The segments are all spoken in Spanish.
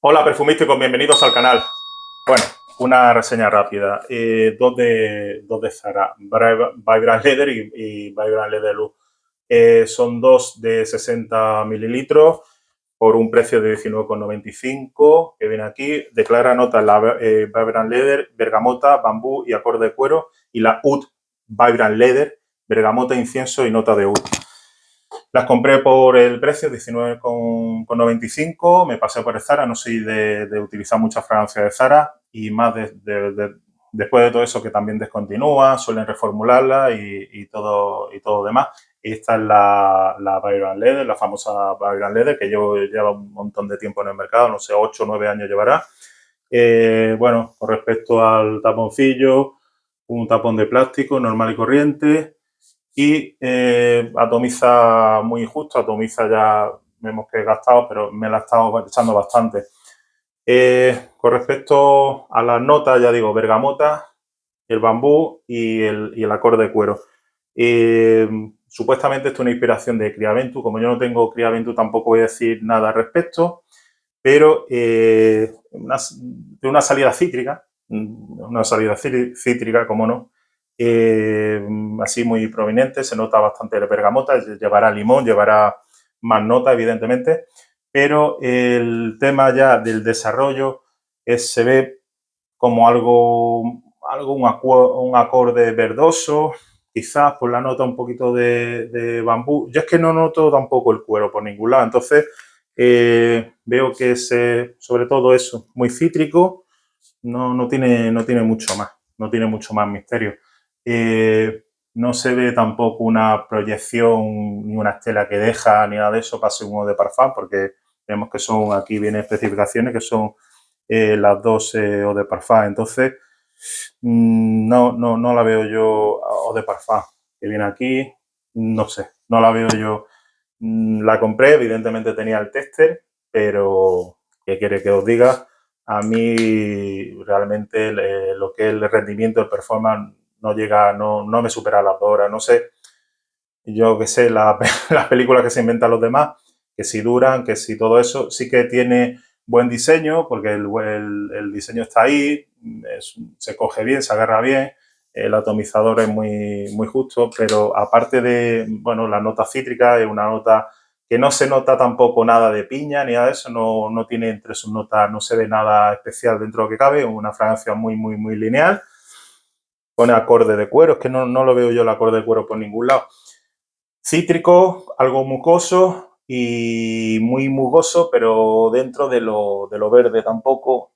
Hola perfumísticos, bienvenidos al canal. Bueno, una reseña rápida. Dos de Zara, Vibrant Leather y Vibrant Leather Look. Son dos de 60 mililitros por un precio de 19,95 que viene aquí. Declara notas la Vibrant Leather, bergamota, bambú y acorde de cuero. Y la Oud Vibrant Leather, bergamota, incienso y nota de oud. Las compré por el precio, 19,95. Me pasé por el Zara, no soy de utilizar muchas fragancias de Zara y más después de todo eso que también descontinúan, suelen reformularla y todo demás. Esta es la Vibrant Leather, la famosa Vibrant Leather, que lleva un montón de tiempo en el mercado, no sé, 8 o 9 años llevará. Bueno, con respecto al taponcillo, un tapón de plástico normal y corriente y atomiza muy justo, atomiza ya vemos que he gastado, pero me la he estado echando bastante. Con respecto a las notas, ya digo, bergamota, el bambú y el acorde de cuero. Supuestamente esto es una inspiración de Criaventu. Como yo no tengo Criaventu, tampoco voy a decir nada al respecto, pero de una salida cítrica, como no, así muy prominente, se nota bastante de bergamota, llevará limón, llevará más nota, evidentemente, pero el tema ya del desarrollo se ve como un acorde verdoso, quizás por la nota un poquito de bambú. Yo es que no noto tampoco el cuero por ningún lado, entonces veo que es sobre todo eso, muy cítrico, no tiene mucho más, no tiene mucho más misterio. No se ve tampoco una proyección ni una estela que deja ni nada de eso para ser un eau de parfum, porque vemos que son, aquí vienen especificaciones que son las dos eau de parfum. Entonces, no la veo yo eau de parfum que viene aquí, no sé, no la veo yo. La compré, evidentemente tenía el tester, pero ¿qué quiere que os diga? A mí realmente lo que es el rendimiento, el performance, no llega, no me supera las 2 horas. No sé, yo qué sé, las películas que se inventan los demás, que si duran, que si todo eso, sí que tiene buen diseño, porque el diseño está ahí, se coge bien, se agarra bien, el atomizador es muy justo, pero aparte de, bueno, la nota cítrica es una nota que no se nota tampoco nada de piña ni nada de eso, no tiene entre sus notas, no se ve nada especial dentro de lo que cabe, una fragancia muy lineal, pone acorde de cuero, es que no lo veo yo el acorde de cuero por ningún lado. Cítrico, algo mucoso y muy mugoso, pero dentro de lo verde tampoco.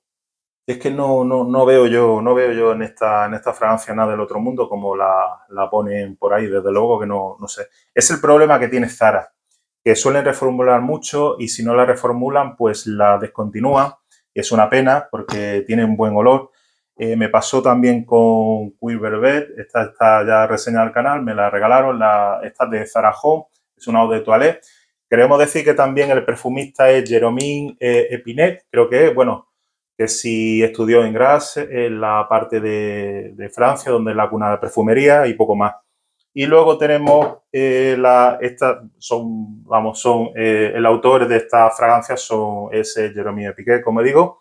Es que no veo yo en esta fragancia nada del otro mundo como la ponen por ahí, desde luego que no sé. Es el problema que tiene Zara, que suelen reformular mucho y si no la reformulan, pues la descontinúan. Es una pena porque tiene un buen olor. Me pasó también con Cuir Velvet, esta está ya reseñada al canal, me la regalaron, esta es de Zara Home, es una eau de toilette. Queremos decir que también el perfumista es Jérôme Epinet, creo que es, bueno, que sí estudió en Grasse, en la parte de Francia, donde es la cuna de perfumería y poco más. Y luego tenemos el autor de estas fragancias es Jérôme Piquet, como digo,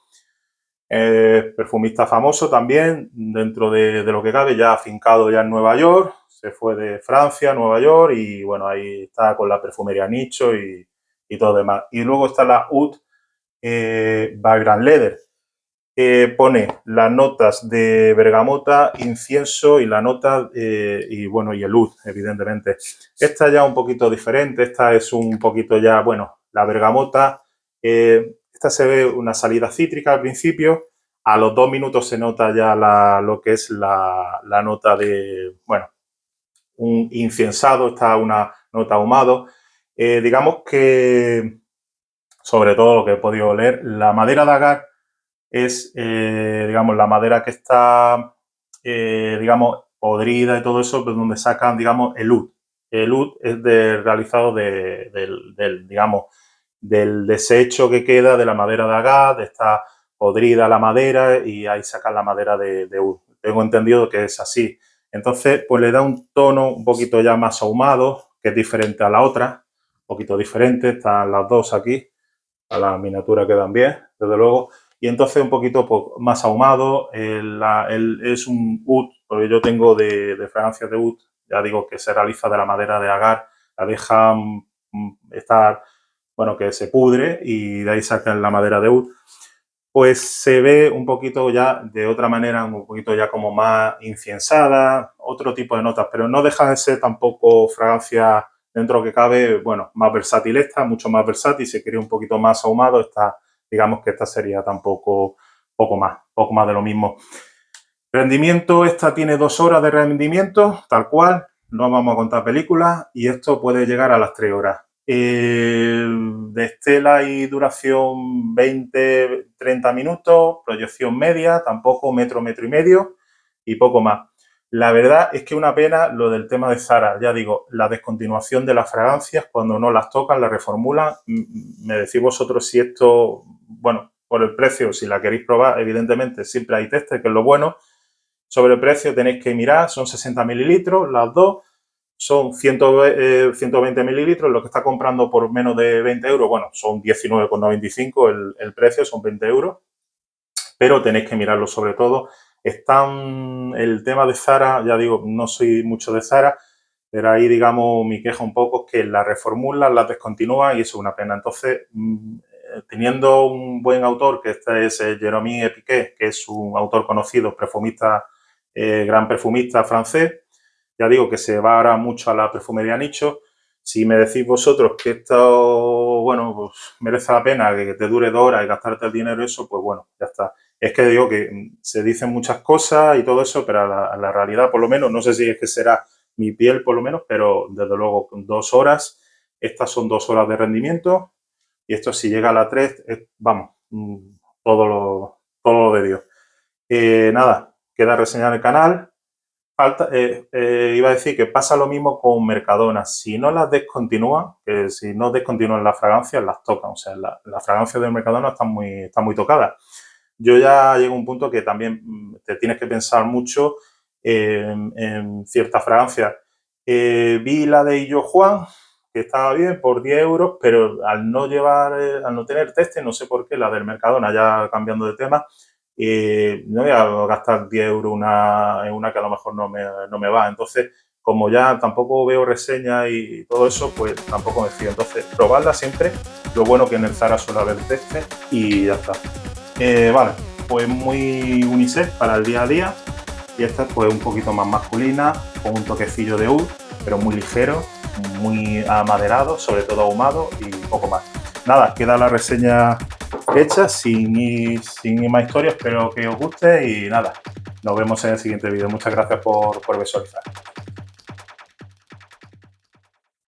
perfumista famoso también, dentro de lo que cabe, ya afincado ya en Nueva York, se fue de Francia a Nueva York y bueno, ahí está con la perfumería nicho y todo demás. Y luego está la Oud Vibrant Leather, pone las notas de bergamota, incienso y la nota y bueno, y el oud, evidentemente. Esta ya un poquito diferente, esta es un poquito ya, bueno, la bergamota, esta se ve una salida cítrica al principio, a los 2 minutos se nota ya lo que es la nota de, bueno, un inciensado, está una nota ahumado. Digamos que, sobre todo lo que he podido oler, la madera de agar es, digamos, la madera que está, digamos, podrida y todo eso, pues donde sacan, digamos, el oud. El oud es realizado digamos, del desecho que queda de la madera de agave, está podrida la madera y ahí sacan la madera de oud. Tengo entendido que es así. Entonces, pues le da un tono un poquito ya más ahumado, que es diferente a la otra, un poquito diferente, están las dos aquí. a la miniatura quedan bien, desde luego. Y entonces un poquito pues, más ahumado, es un oud, porque yo tengo de fragancias de oud, ya digo que se realiza de la madera de agar, la dejan estar, bueno, que se pudre y de ahí sacan la madera de oud, pues se ve un poquito ya de otra manera, un poquito ya como más inciensada, otro tipo de notas, pero no deja de ser tampoco fragancia dentro que cabe, bueno, más versátil esta, mucho más versátil, si quería un poquito más ahumado, esta, digamos que esta sería tampoco poco más de lo mismo. Rendimiento, esta tiene 2 horas de rendimiento, tal cual, no vamos a contar películas y esto puede llegar a las 3 horas. De estela y duración 20-30 minutos, proyección media, tampoco metro y medio y poco más. La verdad es que una pena lo del tema de Zara, ya digo, la descontinuación de las fragancias cuando no las tocan, las reformulan. Me decís vosotros si esto, bueno, por el precio, si la queréis probar, evidentemente siempre hay tester, que es lo bueno. Sobre el precio tenéis que mirar, son 60 mililitros las dos, son 120 mililitros, lo que está comprando por menos de 20 euros, bueno, son 19,95 el precio, son 20 euros, pero tenéis que mirarlo sobre todo. Están, el tema de Zara, ya digo, no soy mucho de Zara, pero ahí, digamos, mi queja un poco es que la reformulan, la descontinúan y eso es una pena. Entonces, teniendo un buen autor, que este es Jérémy Epiquet, que es un autor conocido, perfumista, gran perfumista francés, ya digo que se va ahora mucho a la perfumería nicho. Si me decís vosotros que esto, bueno, pues merece la pena que te dure 2 horas y gastarte el dinero eso, pues bueno, ya está. Es que digo que se dicen muchas cosas y todo eso, pero a la realidad, por lo menos, no sé si es que será mi piel, por lo menos, pero desde luego 2 horas, estas son 2 horas de rendimiento y esto si llega a la 3, vamos, todo lo de Dios. Nada, queda reseñar el canal. Iba a decir que pasa lo mismo con Mercadona. Si no las descontinúan, que si no descontinúan las fragancias, las tocan. O sea, las fragancias de Mercadona están muy tocadas. Yo ya llego a un punto que también te tienes que pensar mucho en ciertas fragancias. Vi la de Illo Juan, que estaba bien por 10 euros, pero al no tener teste, no sé por qué, la del Mercadona, ya cambiando de tema, no voy a gastar 10 euros en una que a lo mejor no me va. Entonces, como ya tampoco veo reseñas y todo eso, pues tampoco me fío. Entonces, probarla siempre. Lo bueno que en el Zara suele haber teste y ya está. Vale, pues muy unisex para el día a día. Y esta es pues un poquito más masculina, con un toquecillo de oud, pero muy ligero, muy amaderado, sobre todo ahumado y poco más. Nada, queda la reseña hecha, sin más historias, espero que os guste y nada, nos vemos en el siguiente vídeo. Muchas gracias por visualizar.